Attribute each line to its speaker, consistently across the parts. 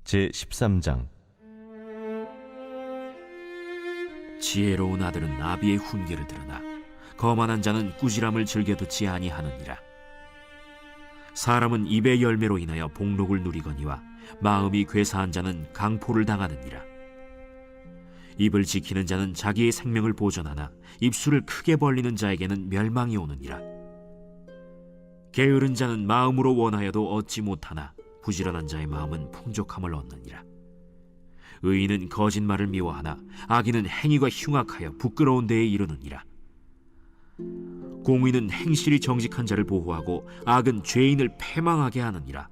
Speaker 1: 제13장.
Speaker 2: 지혜로운 아들은 아비의 훈계를 들으나 거만한 자는 꾸지람을 즐겨 듣지 아니하느니라. 사람은 입의 열매로 인하여 복록을 누리거니와 마음이 괴사한 자는 강포를 당하느니라. 입을 지키는 자는 자기의 생명을 보존하나 입술을 크게 벌리는 자에게는 멸망이 오느니라. 게으른 자는 마음으로 원하여도 얻지 못하나 부지런한 자의 마음은 풍족함을 얻느니라. 의인은 거짓말을 미워하나 악인은 행위가 흉악하여 부끄러운 데에 이르느니라. 공의는 행실이 정직한 자를 보호하고 악은 죄인을 패망하게 하느니라.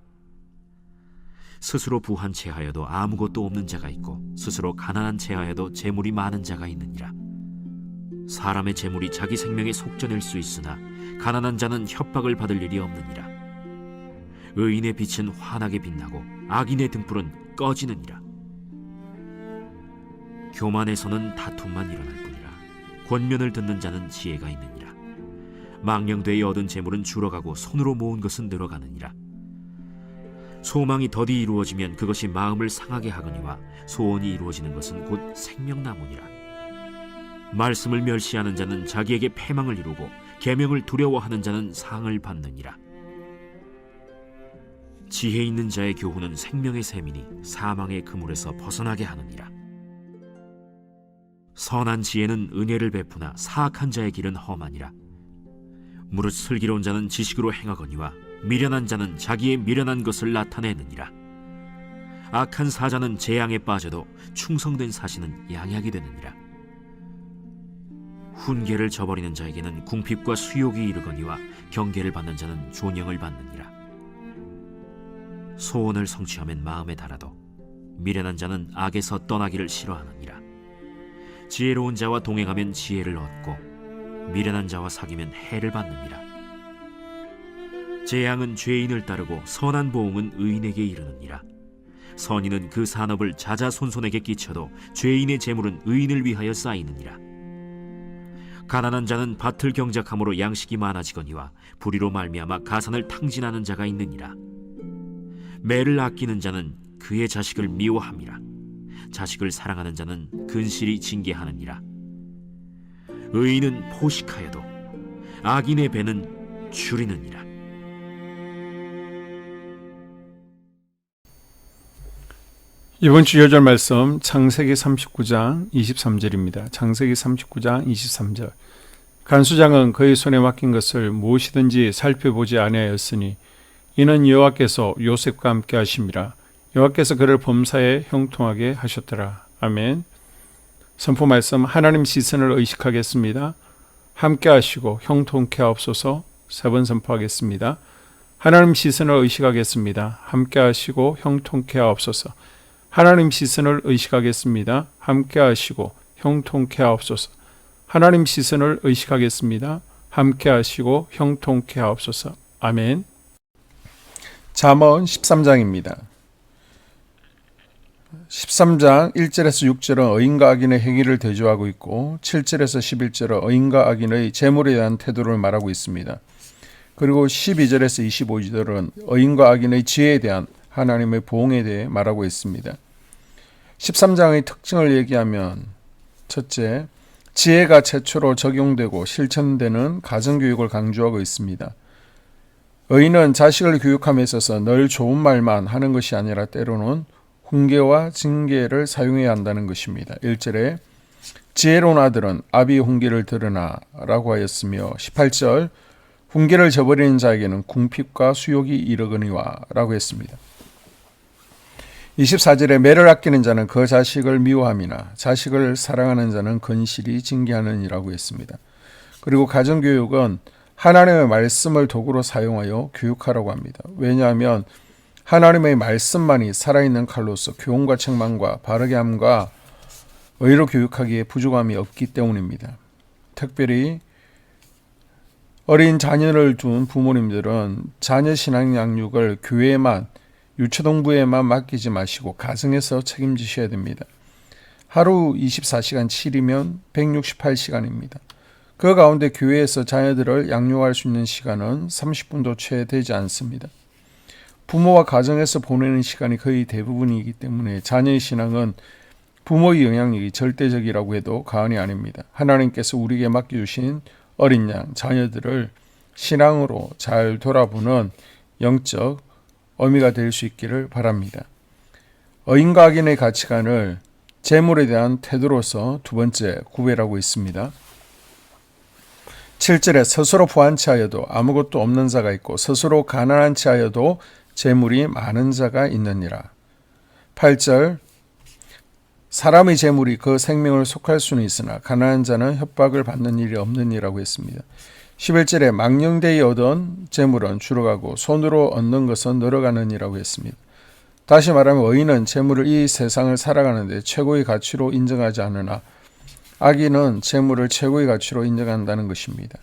Speaker 2: 스스로 부한 채하여도 아무것도 없는 자가 있고 스스로 가난한 채하여도 재물이 많은 자가 있느니라. 사람의 재물이 자기 생명에 속전일 수 있으나 가난한 자는 협박을 받을 일이 없느니라. 의인의 빛은 환하게 빛나고 악인의 등불은 꺼지느니라. 교만에서는 다툼만 일어날 뿐이라. 권면을 듣는 자는 지혜가 있느니라. 망령되이 얻은 재물은 줄어가고 손으로 모은 것은 늘어가느니라. 소망이 더디 이루어지면 그것이 마음을 상하게 하거니와 소원이 이루어지는 것은 곧 생명나무니라. 말씀을 멸시하는 자는 자기에게 패망을 이루고 계명을 두려워하는 자는 상을 받느니라. 지혜 있는 자의 교훈은 생명의 샘이니 사망의 그물에서 벗어나게 하느니라. 선한 지혜는 은혜를 베푸나 사악한 자의 길은 험하니라. 무릇 슬기로운 자는 지식으로 행하거니와 미련한 자는 자기의 미련한 것을 나타내느니라. 악한 사자는 재앙에 빠져도 충성된 사신은 양약이 되느니라. 훈계를 저버리는 자에게는 궁핍과 수욕이 이르거니와 경계를 받는 자는 존영을 받느니라. 소원을 성취하면 마음에 달아도 미련한 자는 악에서 떠나기를 싫어하느니라. 지혜로운 자와 동행하면 지혜를 얻고 미련한 자와 사귀면 해를 받느니라. 재앙은 죄인을 따르고 선한 보응은 의인에게 이르느니라. 선인은 그 산업을 자자손손에게 끼쳐도 죄인의 재물은 의인을 위하여 쌓이느니라. 가난한 자는 밭을 경작함으로 양식이 많아지거니와 불의로 말미암아 가산을 탕진하는 자가 있느니라. 매를 아끼는 자는 그의 자식을 미워함이라. 자식을 사랑하는 자는 근실이 징계하느니라. 의인은 포식하여도 악인의 배는 줄이느니라.
Speaker 3: 이번 주 요절 말씀 창세기 39장 23절입니다. 창세기 39장 23절. 간수장은 그의 손에 맡긴 것을 무엇이든지 살펴보지 아니하였으니 이는 여호와께서 요셉과 함께 하심이라. 여호와께서 그를 범사에 형통하게 하셨더라. 아멘. 선포 말씀, 하나님 시선을 의식하겠습니다. 함께 하시고 형통케 하옵소서. 3번 선포하겠습니다. 하나님 시선을 의식하겠습니다. 함께 하시고 형통케 하옵소서. 하나님 시선을 의식하겠습니다. 함께 하시고 형통케 하옵소서. 하나님 시선을 의식하겠습니다. 함께 하시고 형통케 하옵소서. 아멘. 잠언 13장입니다. 13장 1절에서 6절은 의인과 악인의 행위를 대조하고 있고 7절에서 11절은 의인과 악인의 재물에 대한 태도를 말하고 있습니다. 그리고 12절에서 25절은 의인과 악인의 지혜에 대한 하나님의 보응에 대해 말하고 있습니다. 13장의 특징을 얘기하면 첫째, 지혜가 최초로 적용되고 실천되는 가정교육을 강조하고 있습니다. 의인은 자식을 교육함에 있어서 늘 좋은 말만 하는 것이 아니라 때로는 훈계와 징계를 사용해야 한다는 것입니다. 1절에 지혜로운 아들은 아비의 훈계를 들으나 라고 하였으며 18절 훈계를 저버리는 자에게는 궁핍과 수욕이 이르거니와 라고 했습니다. 24절에 매를 아끼는 자는 그 자식을 미워함이나 자식을 사랑하는 자는 건실히 징계하느니라고 했습니다. 그리고 가정교육은 하나님의 말씀을 도구로 사용하여 교육하라고 합니다. 왜냐하면 하나님의 말씀만이 살아있는 칼로서 교훈과 책망과 바르게 함과 의로 교육하기에 부족함이 없기 때문입니다. 특별히 어린 자녀를 둔 부모님들은 자녀 신앙 양육을 교회에만 유초동부에만 맡기지 마시고 가정에서 책임지셔야 됩니다. 하루 24시간 7이면 168시간입니다. 그 가운데 교회에서 자녀들을 양육할 수 있는 시간은 30분도 채 되지 않습니다. 부모와 가정에서 보내는 시간이 거의 대부분이기 때문에 자녀의 신앙은 부모의 영향력이 절대적이라고 해도 과언이 아닙니다. 하나님께서 우리에게 맡겨주신 어린 양, 자녀들을 신앙으로 잘 돌아보는 영적 어미가 될 수 있기를 바랍니다. 어인과 악인의 가치관을 재물에 대한 태도로서 두 번째 구별하고 있습니다. 7절에 스스로 부한치 하여도 아무것도 없는 자가 있고 스스로 가난한치 하여도 재물이 많은 자가 있느니라. 8절 사람의 재물이 그 생명을 속할 수는 있으나 가난한 자는 협박을 받는 일이 없느니라고 했습니다. 11절에 망령되이 얻은 재물은 줄어가고 손으로 얻는 것은 늘어가느니라고 했습니다. 다시 말하면 의인은 재물을 이 세상을 살아가는데 최고의 가치로 인정하지 않으나 악인은 재물을 최고의 가치로 인정한다는 것입니다.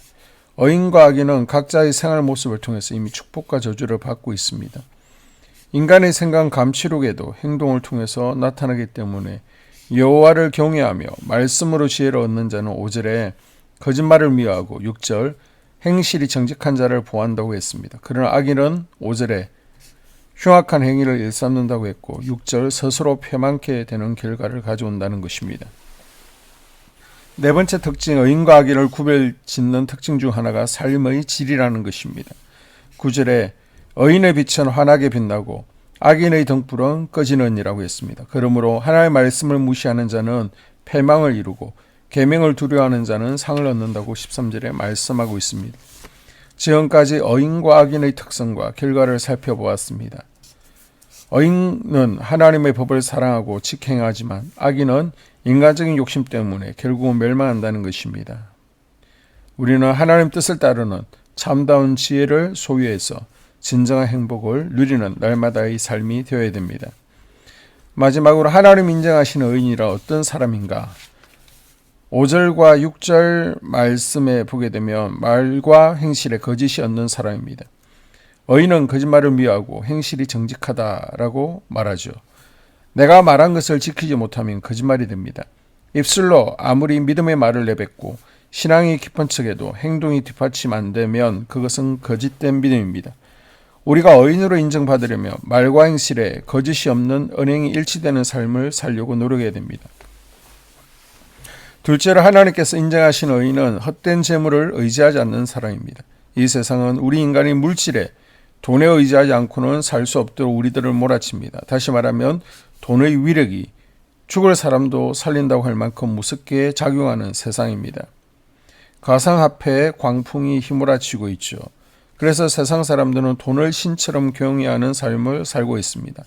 Speaker 3: 의인과 악인은 각자의 생활 모습을 통해서 이미 축복과 저주를 받고 있습니다. 인간의 생각 감추력에도 행동을 통해서 나타나기 때문에 여호와를 경외하며 말씀으로 지혜를 얻는 자는 5절에 거짓말을 미워하고 6절 행실이 정직한 자를 보호한다고 했습니다. 그러나 악인은 5절에 흉악한 행위를 일삼는다고 했고 6절 스스로 패망케 되는 결과를 가져온다는 것입니다. 네 번째 특징, 의인과 악인을 구별짓는 특징 중 하나가 삶의 질이라는 것입니다. 9절에 의인의 빛은 환하게 빛나고 악인의 등불은 꺼지느니라고 했습니다. 그러므로 하나님의 말씀을 무시하는 자는 패망을 이루고 계명을 두려워하는 자는 상을 얻는다고 13절에 말씀하고 있습니다. 지금까지 의인과 악인의 특성과 결과를 살펴보았습니다. 의인은 하나님의 법을 사랑하고 직행하지만 악인은 인간적인 욕심 때문에 결국은 멸망한다는 것입니다. 우리는 하나님 뜻을 따르는 참다운 지혜를 소유해서 진정한 행복을 누리는 날마다의 삶이 되어야 됩니다. 마지막으로 하나님 인정하시는 의인이라 어떤 사람인가? 5절과 6절 말씀에 보게 되면 말과 행실에 거짓이 없는 사람입니다. 의인은 거짓말을 미워하고 행실이 정직하다라고 말하죠. 내가 말한 것을 지키지 못하면 거짓말이 됩니다. 입술로 아무리 믿음의 말을 내뱉고 신앙이 깊은 척에도 행동이 뒷받침 안 되면 그것은 거짓된 믿음입니다. 우리가 의인으로 인정받으려면 말과 행실에 거짓이 없는 언행이 일치되는 삶을 살려고 노력해야 됩니다. 둘째로 하나님께서 인정하신 의인은 헛된 재물을 의지하지 않는 사람입니다. 이 세상은 우리 인간이 물질에 돈에 의지하지 않고는 살 수 없도록 우리들을 몰아칩니다. 다시 말하면 돈의 위력이 죽을 사람도 살린다고 할 만큼 무섭게 작용하는 세상입니다. 가상화폐에 광풍이 휘몰아치고 있죠. 그래서 세상 사람들은 돈을 신처럼 경외하는 삶을 살고 있습니다.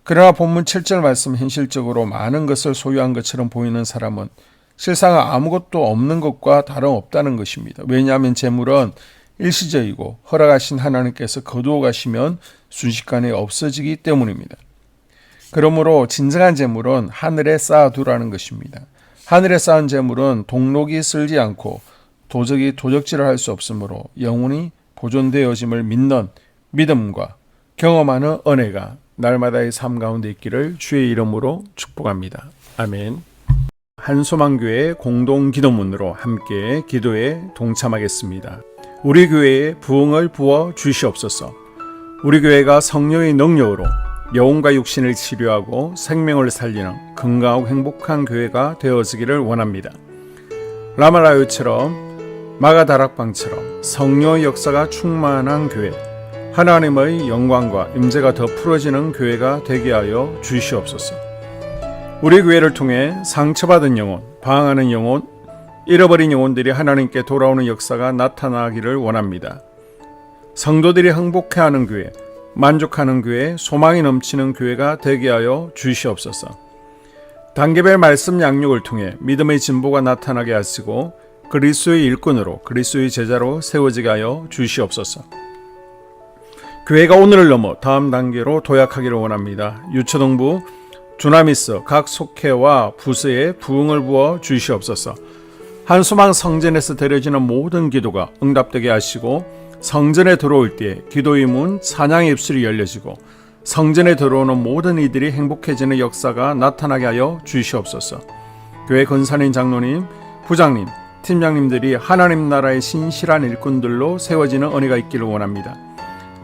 Speaker 3: 그러나 본문 7절 말씀 현실적으로 많은 것을 소유한 것처럼 보이는 사람은 실상 아무것도 없는 것과 다름없다는 것입니다. 왜냐하면 재물은 일시적이고 허락하신 하나님께서 거두어 가시면 순식간에 없어지기 때문입니다. 그러므로 진정한 재물은 하늘에 쌓아두라는 것입니다. 하늘에 쌓은 재물은 동록이 쓸지 않고 도적이 도적질을 할 수 없으므로 영원히 보존되어짐을 믿는 믿음과 경험하는 은혜가 날마다의 삶 가운데 있기를 주의 이름으로 축복합니다. 아멘. 한소망교회 공동기도문으로 함께 기도에 동참하겠습니다. 우리 교회에 부흥을 부어 주시옵소서. 우리 교회가 성령의 능력으로 영혼과 육신을 치료하고 생명을 살리는 건강하고 행복한 교회가 되어지기를 원합니다. 라말라요처럼 마가다락방처럼 성령의 역사가 충만한 교회, 하나님의 영광과 임재가 더 풀어지는 교회가 되게 하여 주시옵소서. 우리 교회를 통해 상처받은 영혼, 방황하는 영혼, 잃어버린 영혼들이 하나님께 돌아오는 역사가 나타나기를 원합니다. 성도들이 행복해하는 교회, 만족하는 교회, 소망이 넘치는 교회가 되게 하여 주시옵소서. 단계별 말씀 양육을 통해 믿음의 진보가 나타나게 하시고 그리스도의 일꾼으로 그리스도의 제자로 세워지게 하여 주시옵소서. 교회가 오늘을 넘어 다음 단계로 도약하기를 원합니다. 유초동부 주나미스 각 속회와 부서에 부흥을 부어 주시옵소서. 한소망 성전에서 드려지는 모든 기도가 응답되게 하시고 성전에 들어올 때 기도의 문 찬양의 입술이 열려지고 성전에 들어오는 모든 이들이 행복해지는 역사가 나타나게 하여 주시옵소서. 교회 권사님, 장로님, 부장님, 팀장님들이 하나님 나라의 신실한 일꾼들로 세워지는 은혜가 있기를 원합니다.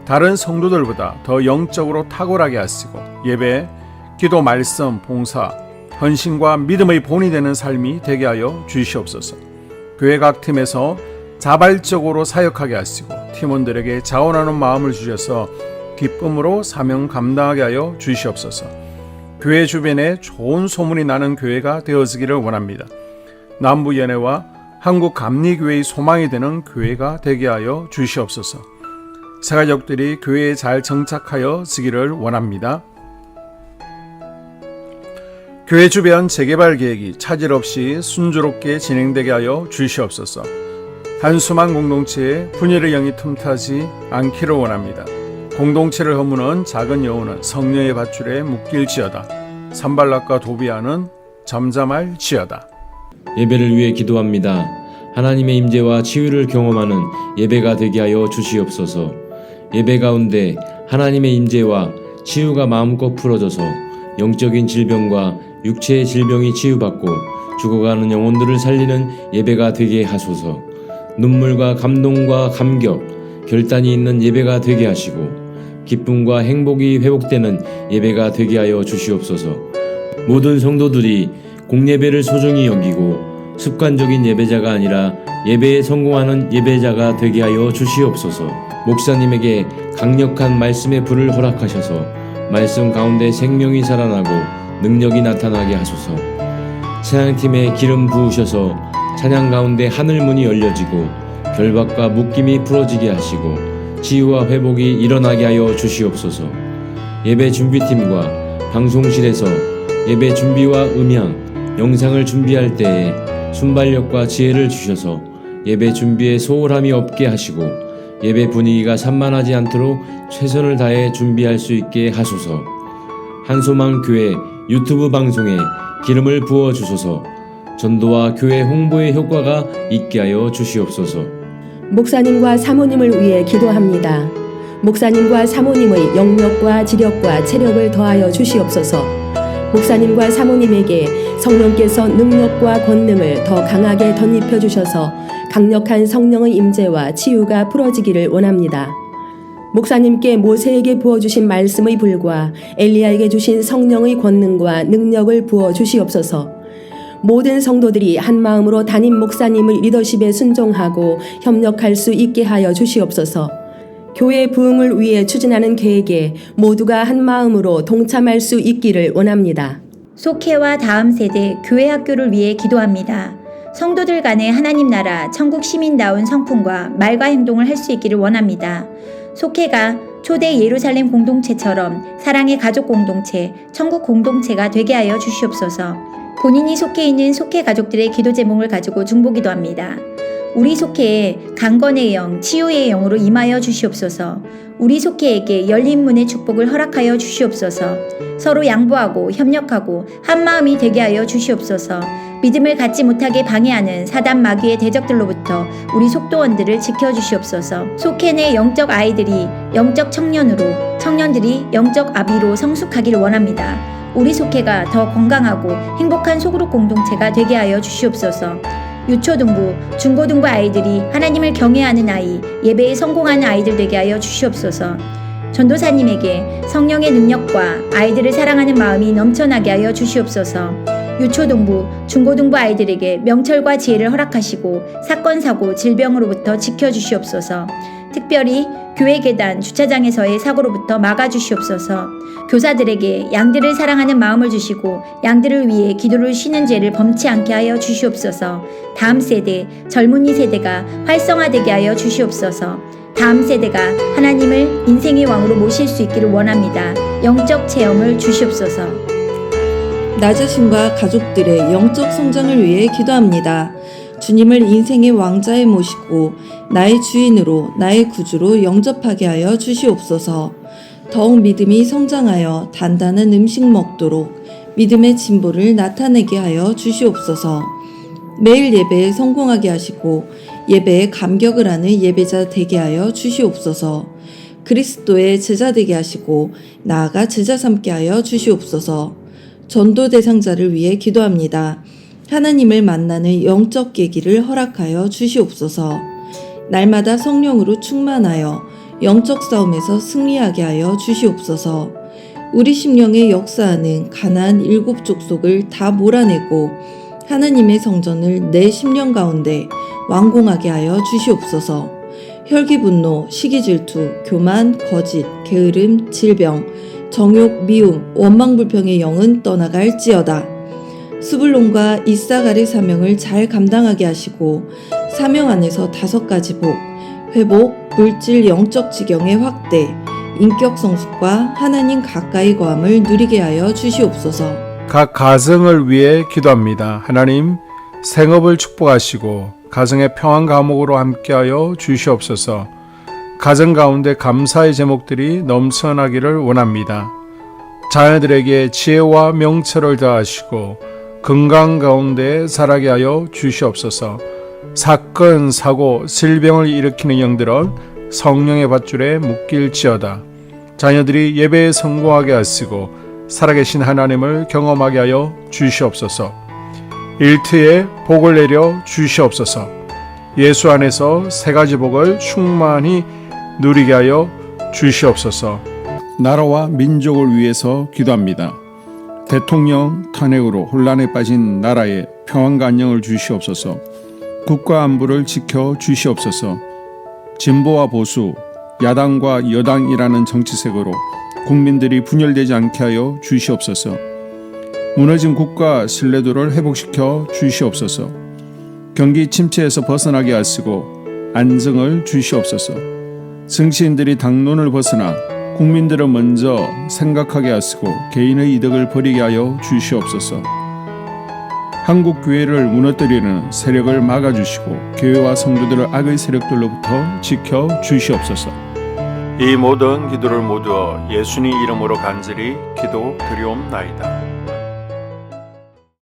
Speaker 3: 다른 성도들보다 더 영적으로 탁월하게 하시고 예배, 기도, 말씀, 봉사, 헌신과 믿음의 본이 되는 삶이 되게 하여 주시옵소서. 교회 각 팀에서 자발적으로 사역하게 하시고 팀원들에게 자원하는 마음을 주셔서 기쁨으로 사명 감당하게 하여 주시옵소서. 교회 주변에 좋은 소문이 나는 교회가 되어지기를 원합니다. 남부연회와 한국감리교회의 소망이 되는 교회가 되게 하여 주시옵소서. 새가족들이 교회에 잘 정착하여 지기를 원합니다. 교회 주변 재개발 계획이 차질 없이 순조롭게 진행되게 하여 주시옵소서. 한수만 공동체에 분열의 영이 틈타지 않기를 원합니다. 공동체를 허무는 작은 여우는 성령의 밧줄에 묶일지어다. 산발락과 도비아는 잠잠할지어다.
Speaker 1: 예배를 위해 기도합니다. 하나님의 임재와 치유를 경험하는 예배가 되게 하여 주시옵소서. 예배 가운데 하나님의 임재와 치유가 마음껏 풀어져서 영적인 질병과 육체의 질병이 치유받고 죽어가는 영혼들을 살리는 예배가 되게 하소서. 눈물과 감동과 감격, 결단이 있는 예배가 되게 하시고 기쁨과 행복이 회복되는 예배가 되게 하여 주시옵소서. 모든 성도들이 공예배를 소중히 여기고 습관적인 예배자가 아니라 예배에 성공하는 예배자가 되게 하여 주시옵소서. 목사님에게 강력한 말씀의 불을 허락하셔서 말씀 가운데 생명이 살아나고 능력이 나타나게 하소서. 찬양팀에 기름 부으셔서 찬양 가운데 하늘문이 열려지고 결박과 묶임이 풀어지게 하시고 치유와 회복이 일어나게 하여 주시옵소서. 예배 준비팀과 방송실에서 예배 준비와 음향, 영상을 준비할 때에 순발력과 지혜를 주셔서 예배 준비에 소홀함이 없게 하시고 예배 분위기가 산만하지 않도록 최선을 다해 준비할 수 있게 하소서. 한소망 교회 유튜브 방송에 기름을 부어 주소서. 전도와 교회 홍보의 효과가 있게 하여 주시옵소서.
Speaker 4: 목사님과 사모님을 위해 기도합니다. 목사님과 사모님의 영력과 지력과 체력을 더하여 주시옵소서. 목사님과 사모님에게 성령께서 능력과 권능을 더 강하게 덧입혀 주셔서 강력한 성령의 임재와 치유가 풀어지기를 원합니다. 목사님께 모세에게 부어주신 말씀의 불과 엘리야에게 주신 성령의 권능과 능력을 부어 주시옵소서. 모든 성도들이 한 마음으로 담임 목사님의 리더십에 순종하고 협력할 수 있게 하여 주시옵소서. 교회 부흥을 위해 추진하는 계획에 모두가 한 마음으로 동참할 수 있기를 원합니다.
Speaker 5: 속회와 다음 세대 교회 학교를 위해 기도합니다. 성도들 간의 하나님 나라 천국 시민다운 성품과 말과 행동을 할 수 있기를 원합니다. 속회가 초대 예루살렘 공동체처럼 사랑의 가족 공동체, 천국 공동체가 되게 하여 주시옵소서. 본인이 속해 있는 속회 가족들의 기도 제목을 가지고 중보기도합니다. 우리 속회에 강건의 영, 치유의 영으로 임하여 주시옵소서. 우리 속회에게 열린 문의 축복을 허락하여 주시옵소서. 서로 양보하고 협력하고 한 마음이 되게 하여 주시옵소서. 믿음을 갖지 못하게 방해하는 사단 마귀의 대적들로부터 우리 속도원들을 지켜주시옵소서. 속회 내 영적 아이들이 영적 청년으로, 청년들이 영적 아비로 성숙하기를 원합니다. 우리 속회가 더 건강하고 행복한 소그룹 공동체가 되게 하여 주시옵소서. 유초등부, 중고등부 아이들이 하나님을 경외하는 아이, 예배에 성공하는 아이들 되게 하여 주시옵소서. 전도사님에게 성령의 능력과 아이들을 사랑하는 마음이 넘쳐나게 하여 주시옵소서. 유초등부, 중고등부 아이들에게 명철과 지혜를 허락하시고 사건, 사고, 질병으로부터 지켜주시옵소서. 특별히 교회 계단, 주차장에서의 사고로부터 막아주시옵소서. 교사들에게 양들을 사랑하는 마음을 주시고 양들을 위해 기도를 쉬는 죄를 범치 않게 하여 주시옵소서. 다음 세대, 젊은이 세대가 활성화되게 하여 주시옵소서. 다음 세대가 하나님을 인생의 왕으로 모실 수 있기를 원합니다. 영적 체험을 주시옵소서.
Speaker 6: 나 자신과 가족들의 영적 성장을 위해 기도합니다. 주님을 인생의 왕자에 모시고 나의 주인으로 나의 구주로 영접하게 하여 주시옵소서. 더욱 믿음이 성장하여 단단한 음식 먹도록 믿음의 진보를 나타내게 하여 주시옵소서. 매일 예배에 성공하게 하시고 예배에 감격을 하는 예배자 되게 하여 주시옵소서. 그리스도의 제자 되게 하시고 나아가 제자 삼게 하여 주시옵소서. 전도 대상자를 위해 기도합니다. 하나님을 만나는 영적 계기를 허락하여 주시옵소서. 날마다 성령으로 충만하여 영적 싸움에서 승리하게 하여 주시옵소서. 우리 심령에 역사하는 가나안 7 족속을 다 몰아내고 하나님의 성전을 내 심령 가운데 완공하게 하여 주시옵소서. 혈기 분노, 시기 질투, 교만, 거짓, 게으름, 질병, 정욕, 미움, 원망 불평의 영은 떠나갈지어다. 스불론과 이사갈의 사명을 잘 감당하게 하시고 사명 안에서 5가지 복, 회복, 물질 영적 지경의 확대, 인격 성숙과 하나님 가까이 거함을 누리게 하여 주시옵소서.
Speaker 3: 각 가정을 위해 기도합니다. 하나님, 생업을 축복하시고 가정의 평안 감옥으로 함께하여 주시옵소서. 가정 가운데 감사의 제목들이 넘쳐나기를 원합니다. 자녀들에게 지혜와 명철을 더하시고 건강 가운데 살아게 하여 주시옵소서. 사건, 사고, 질병을 일으키는 영들은 성령의 밧줄에 묶일지어다. 자녀들이 예배에 성공하게 하시고 살아계신 하나님을 경험하게 하여 주시옵소서. 일터에 복을 내려 주시옵소서. 예수 안에서 3가지 복을 충만히 누리게 하여 주시옵소서. 나라와 민족을 위해서 기도합니다. 대통령 탄핵으로 혼란에 빠진 나라에 평안과 안녕을 주시옵소서. 국가 안보를 지켜 주시옵소서. 진보와 보수, 야당과 여당이라는 정치색으로 국민들이 분열되지 않게 하여 주시옵소서. 무너진 국가 신뢰도를 회복시켜 주시옵소서. 경기 침체에서 벗어나게 하시고 안정을 주시옵소서. 정치인들이 당론을 벗어나 국민들을 먼저 생각하게 하시고 개인의 이득을 버리게 하여 주시옵소서. 한국 교회를 무너뜨리는 세력을 막아주시고 교회와 성도들을 악의 세력들로부터 지켜 주시옵소서. 이 모든 기도를 모두 예수님 이름으로 간절히 기도드리옵나이다.